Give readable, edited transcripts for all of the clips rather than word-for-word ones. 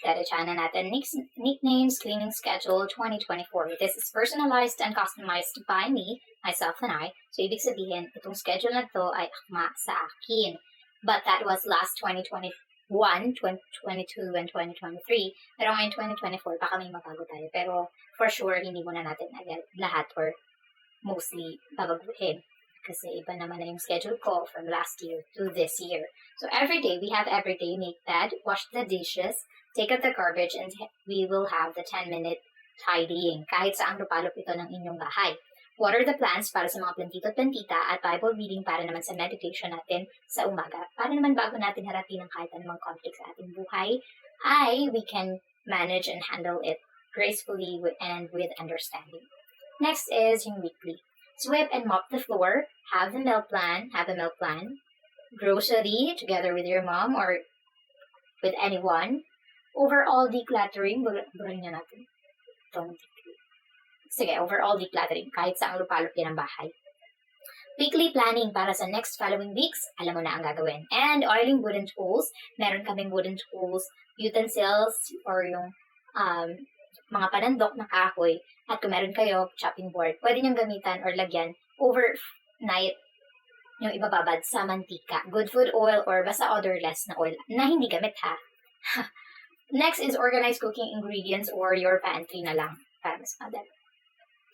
Dedechana natin. Nicknames, cleaning schedule 2024. This is personalized and customized by me, myself, and I. So, ibig sabihin, itong schedule na to ay akma sa akin. But that was last 2021, 2022, and 2023. Pero ngayon 2024, baka may mabago tayo. Pero for sure, hindi muna natin agad lahat or mostly babaguhin. Kasi iba naman na yung schedule ko from last year to this year. So every day, we have every day, make bed, wash the dishes, take out the garbage, and we will have the 10-minute tidying. Kahit saang lupalop ito ng inyong bahay. Water the plants para sa mga plantito at plantita at Bible reading para naman sa meditation natin sa umaga. Para naman bago natin harapin ang kahit anumang conflict sa ating buhay, we can manage and handle it gracefully and with understanding. Next is yung weekly. Sweep and mop the floor, have a meal plan, grocery together with your mom or with anyone, overall decluttering, burin niya natin. Sige, overall decluttering, kahit saang lupalop yan ang bahay. Weekly planning para sa next following weeks, alam mo na ang gagawin. And oiling wooden tools, meron kaming wooden tools, utensils, or yung mga panandok na kahoy, at kung meron kayo, chopping board, pwede niyong gamitan or lagyan overnight yung ibababad sa mantika, good food oil, or basta odorless na oil na hindi gamit ha. Next is organized cooking ingredients or your pantry na lang para mas madali.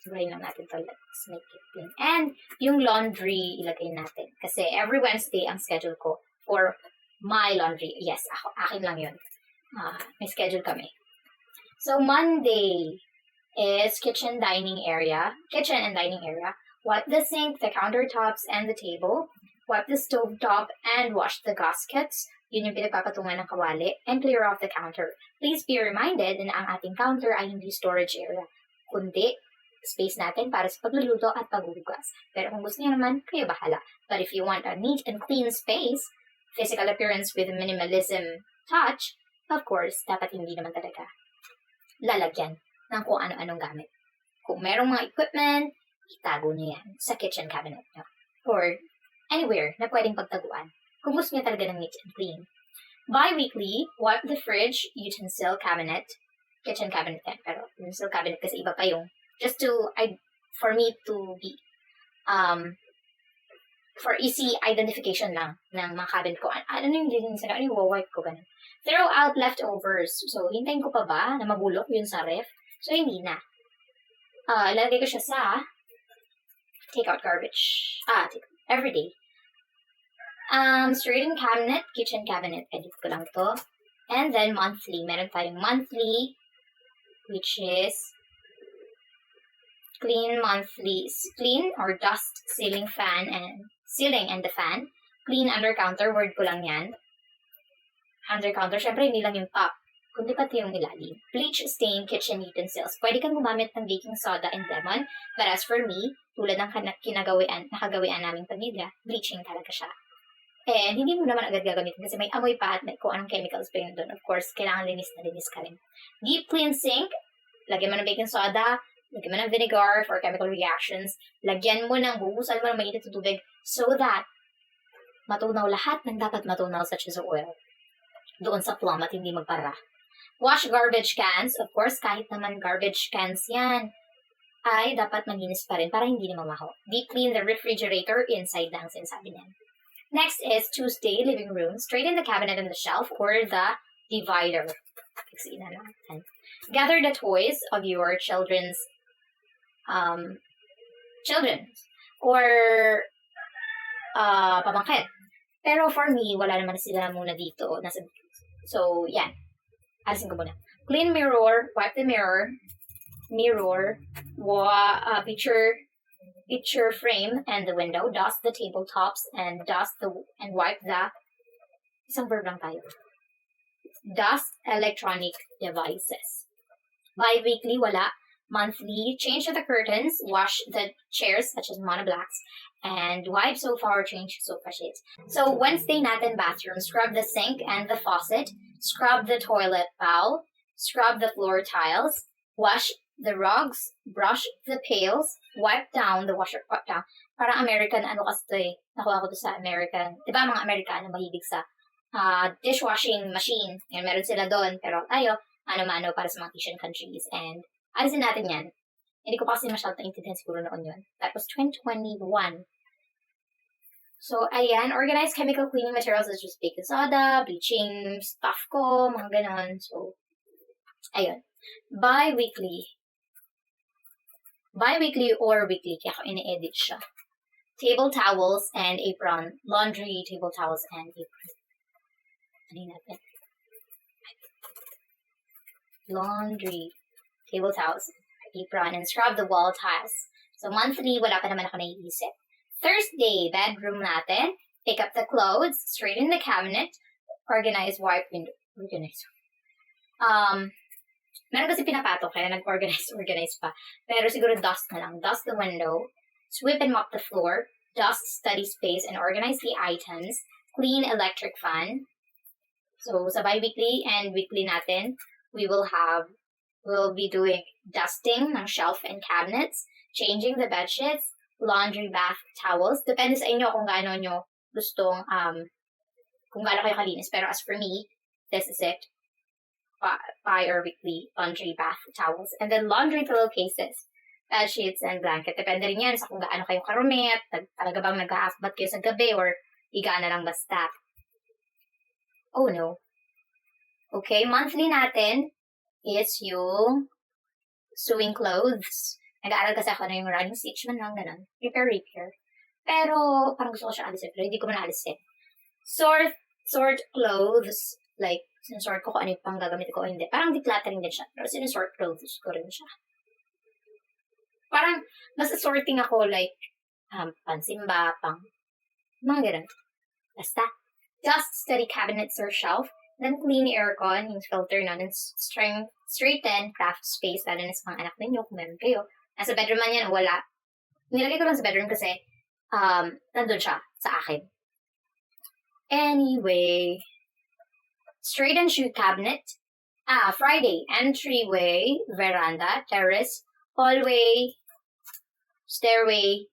Sabayin lang natin to. Let's make it clean. And yung laundry, ilagay natin. Kasi every Wednesday ang schedule ko for my laundry. Yes, akin lang yun. May schedule kami. So Monday is kitchen and dining area. Wipe the sink, the countertops, and the table. Wipe the stove top and wash the gaskets. Yun yung pinagpapatungan ng kawali. And clear off the counter. Please be reminded na ang ating counter ay hindi storage area, kundi space natin para sa pagluluto at paghuhugas. Pero kung gusto niyo naman, kayo bahala. But if you want a neat and clean space, physical appearance with minimalism touch, of course, dapat hindi naman talaga lalagyan ng kung ano-anong gamit. Kung merong mga equipment, itago niyo yan sa kitchen cabinet niyo. Or anywhere na pwedeng pagtaguan. Kung gusto niyo talaga ng neat and clean. Bi-weekly, wipe the fridge, utensil cabinet, kitchen cabinet yan, pero utensil cabinet kasi iba pa yung, just to, for me to be, for easy identification lang ng mga cabinet ko. Ano yung utensil, ano yung wipe ko, ganun. Throw out leftovers. So, hintayin ko pa ba na mabulok yun sa ref? So, hindi na. Ilagay ko siya sa take out garbage. Every day. Straighten cabinet, kitchen cabinet. Edit ko lang to. And then monthly. Meron tayong monthly, which is clean or dust ceiling and the fan. Clean under counter, word ko lang yan. Under counter, syempre hindi lang yung top, kundi pati yung ilalim. Bleach stain kitchen utensils. Pwede kang gumamit ng baking soda and lemon, but as for me, tulad ng nakagawian naming pamilya, bleaching talaga siya. And hindi mo naman agad gagamitin kasi may amoy pa at may kung anong chemicals pa yun doon. Of course, kailangan linis na linis ka rin. Deep clean sink, lagyan mo ng baking soda, lagyan mo ng vinegar for chemical reactions, buhusan mo ng mainit na tubig so that matunaw lahat ng dapat matunaw such as oil doon sa plum at hindi magpara. Wash garbage cans. Of course, kahit naman garbage cans yan, ay dapat maglinis pa rin para hindi na mamaho. Deep clean the refrigerator, inside na ang sinasabi niyan. Next is Tuesday, living room. Straighten the cabinet and the shelf or the divider. Gather the toys of your children or pamangkin. Pero for me, wala naman sila muna dito. So, yan. Alisin ko muna. Clean mirror, wipe the mirror, picture frame and the window, dust the tabletops and wipe the, isang verb lang tayo. Dust electronic devices. Bi-weekly, wala. Monthly, change the curtains, wash the chairs such as monoblocks, and wipe sofa or change sofa sheets. So Wednesday natin bathroom, scrub the sink and the faucet, scrub the toilet bowl, scrub the floor tiles, wash the rugs, brush the pails, wipe down the washer pot down. Parang American, ano kasi ito eh, nakuha ko to sa American. Diba mga Amerikano mahilig sa dishwashing machine. Yan, meron sila doon. Pero tayo, mano-mano para sa mga Asian countries. And alisin natin yan. Hindi ko pa kasi masyadong naintindihan siguro noon yun. That was 2021. So, ayan, organized chemical cleaning materials such as baking soda, bleaching stuff ko, mga ganon. So, ayun. Bi-weekly or weekly, kaya ako ini-edit siya. Table towels and apron. Laundry, table towels, and apron. Ano natin? Laundry, table towels, apron, and scrub the wall tiles. So, monthly, wala pa naman ako naiisip. Thursday, bedroom natin. Pick up the clothes, straighten the cabinet, organize wipe window. Meron kasi pinapatok, kaya nag-organize pa. Pero siguro dust na lang. Dust the window, sweep and mop the floor, dust study space, and organize the items, clean electric fan. So, sa bi-weekly and weekly natin, we'll be doing dusting ng shelf and cabinets, changing the bedsheets, laundry, bath, towels. Depende sa inyo kung gaano nyo gustong, kung gaano kayo kalinis. Pero as for me, this is it. Bi or weekly laundry, bath, towels. And then laundry pillowcases, bed sheets, and blanket. Depende rin yan sa kung gaano kayo karumi at talaga bang nag-aakbat kayo sa gabi or higa na lang basta. Oh no. Okay, monthly natin is yung sewing clothes. Nag-aaral kasi ako na yung running stitch man lang, ganun. Repair. Pero, parang gusto ko siya alisin, pero hindi ko man alisin. Sort clothes, like, sinusort ko kung ano yung pang gagamit ko o hindi. Parang decluttering din siya, pero sinusort clothes ko rin siya. Parang, mas sorting ako, like, pansimba, mga ganun. Basta. Dust, study cabinets or shelf, then clean aircon, yung filter nun, and straighten craft space, lalo na sa mga anak ninyo, kung meron kayo. Nasa bedroom man yan, wala. Nilagay ko lang sa bedroom kasi nandun siya sa akin. Anyway, straighten shoe cabinet. Friday, entryway, veranda, terrace, hallway, stairway,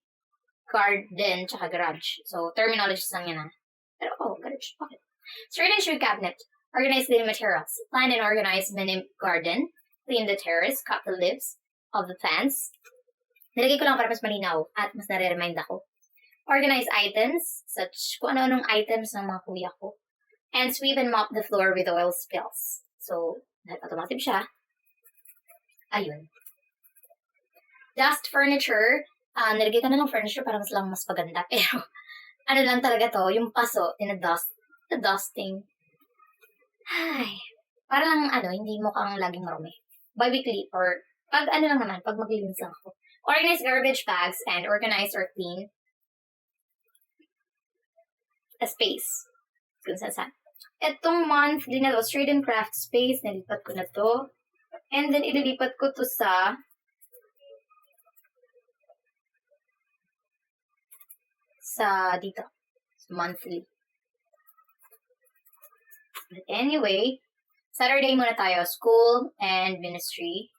garden, tsaka garage. So, terminologies lang yan Pero, garage. Okay. Straighten shoe cabinet. Organize the materials. Plant and organize mini garden. Clean the terrace. Cut the leaves of the plants. Nilagay ko lang para mas malinaw at mas nare-remind ako. Organize items, such kung ano-anong items ng mga kuya ko. And sweep and mop the floor with oil spills. So, dahil automatic siya. Ayun. Dust furniture. Nilagay ko na lang furniture para mas lang mas paganda. Pero, ano lang talaga to, yung paso, the dusting. Ay, parang hindi mo kang laging marumi. Bi-weekly or pag lang naman, pag maglilinis lang ako. Organize garbage bags and organize or clean a space. Kung saan. Etong month, din na to, Trade and Craft Space, nalipat ko na to. And then, ililipat ko to sa dito. Monthly. But anyway, Saturday muna tayo. School and ministry.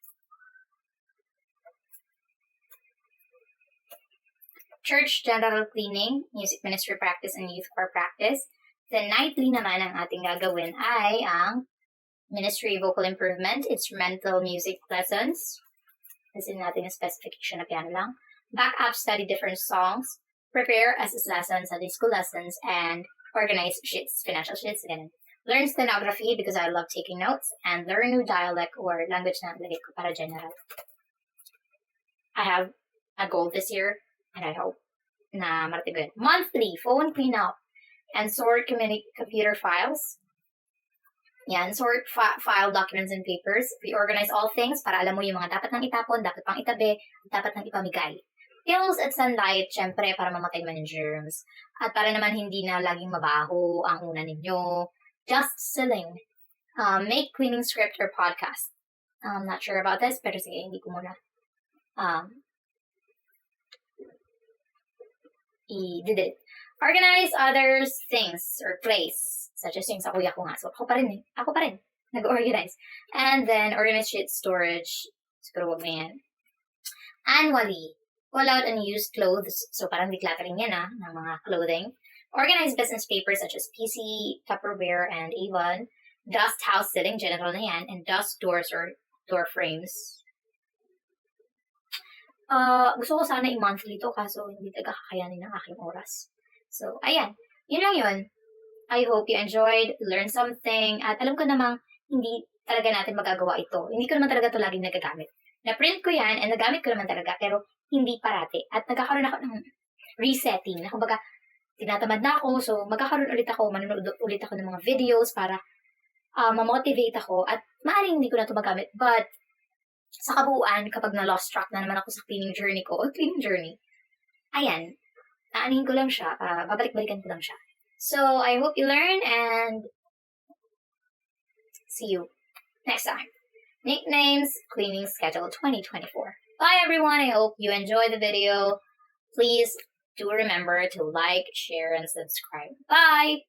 Church general cleaning, music ministry practice, and youth choir practice. Then nightly naman ang ating gagawin ay ang ministry vocal improvement, instrumental music lessons. Kasi natin yung specification na piano lang. Back up, study different songs. Prepare SS lessons, Sunday school lessons, and organize sheets, financial sheets. Ganun. Learn stenography because I love taking notes, and learn new dialect or language na lagay ko para general. I have a goal this year, and I hope na marating ko yun. Monthly, phone cleanup and sort computer files. Yan, sort file documents and papers. Reorganize all things para alam mo yung mga dapat nang itapon, dapat pang itabi, dapat nang ipamigay. Pills at sunlight, syempre, para mamatay man yung germs. At para naman hindi na laging mabaho ang una ninyo. Just sealing. Make cleaning script or podcast. I'm not sure about this, pero sige, hindi ko muna i-delete. Organize others' things or place, such as yung sa kuya ko nga. So, ako pa rin. Nag-organize. And then, organize shit storage. Siguro wag na yan. Annually, pull out unused clothes. So, parang decluttering yan ng mga clothing. Organized business papers such as PC, Tupperware, and Avon. Dust house sitting, general na yan. And dust doors or door frames. Gusto ko sana i-monthly to kaso hindi talaga kakayanin ng aking oras. So, ayan. Yun lang yun. I hope you enjoyed, learned something, at alam ko namang hindi talaga natin magagawa ito. Hindi ko naman talaga ito laging nagagamit. Na-print ko yan, and nagamit ko naman talaga, pero hindi parati. At nagkakaroon ako ng resetting, na kumbaga, tinatamad na ako, so magkakaroon ulit ako, manonood ulit ako ng mga videos para ma-motivate ako, at maaaring hindi ko na ito magamit. But, sa kabuuan, kapag na-lost track na naman ako sa cleaning journey ko, ayan, aanin ko lang siya, babalik-balikan ko lang siya. So, I hope you learn, and see you next time. Nicknames Cleaning Schedule 2024. Bye everyone, I hope you enjoyed the video. Please do remember to like, share, and subscribe. Bye!